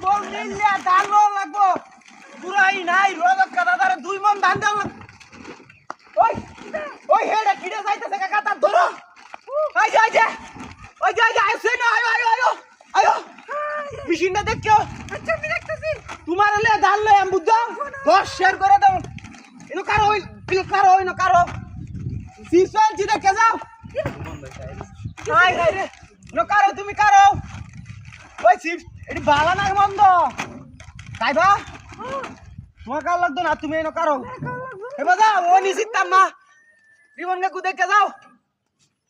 বল মিললে ধান লাগবো পুরাই নাই রোজ কাদাদারে 2 মণ ধান দাও ওই ওই হেডা কিডা যাইতেছে কাকা তার ধরো আই যা যা ওই যা যা আসে না আয় আয় আয় আয় মেশিনটা দেখো আচ্ছা আমি দেখতেছি তোমার লে ধান লই আমি বুঝছো 10 শেয়ার করে দাও এনো কারো হই না কারো সিসন জি দেখে যাও আয় আয় রে নো কারো তুমি কারো ওই চিপ এটি বালা না মন্দ কাইবা তোমার কার লাগতো না তুমি এনো কারো এ বাজা ও নিছিতাম না রিবন কে দেখে যাও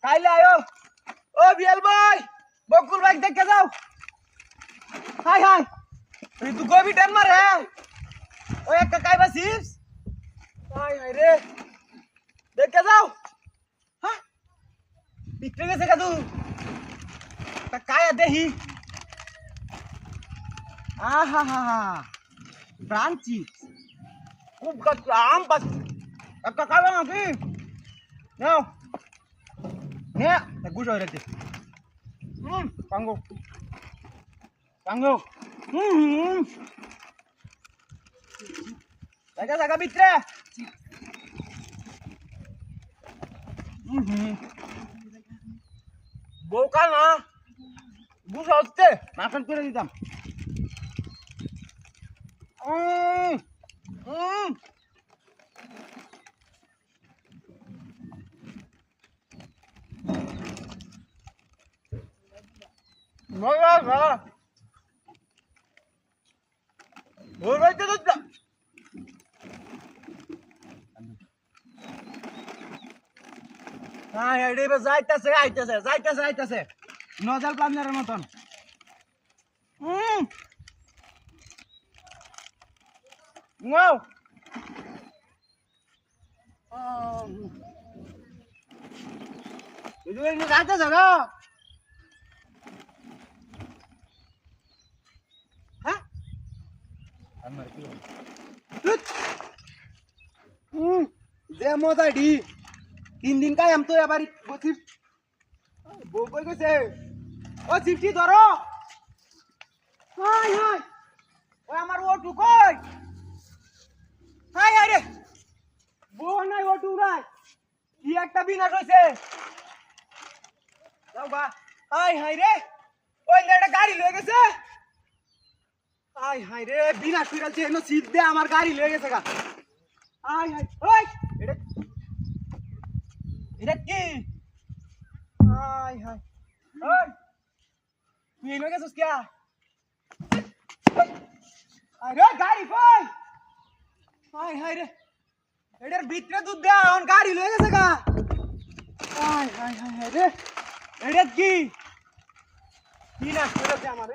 কাইলে আয়ো ও বিয়াল ভাই বকুল ভাই দেখে যাও হাই হাই তুই তো গোবি টাইম মারে ও এক কাইবা চিপস হাই হাই রে দেখে যাও হ্যাঁ পিটে গেছে কাদু তা কায়া দেহি আহা হা হা ব্রাঞ্চি খুব গাছ আম পাস একটা খাবে নাকি নাও নে গুছ হয়ে রেখে পাঙ্গো পাঙ্গো জায়গা জায়গা ভিতরে বোকা না গুছ হচ্ছে মাখন করে দিতাম মজা না ওই বাইতে তো হ্যাঁ এডি বে যাইতাছে আইতাছে নজাল প্লানারের মতন Wow. Itu ini kata sana. Hah? Amar ki. Demo tadi. 3 দিন কাই আম তো এবারে বসি বউ কই গেছে ও চিপটি ধরো হাই হাই ও আমার ওটু কই হাই হাই রে বউ নাই ওটু নাই কি একটা বিনাশ হইছে যাও বা হাই হাই রে ওই লেটা গাড়ি লয়ে গেছে হাই হাই রে বিনাশ কইরালছে এনো চিপ দে আমার গাড়ি লয়ে গেছে গা হাই হাই ওই এটা কি হাই হাই ওই তুই এনে গেছিস কি আরে গাড়ি কই হাই হাই রে এটার ভিতরে দুধ দে এখন গাড়ি লয়ে গেছে গা হাই হাই হাই রে এটা কি না করেছে আমার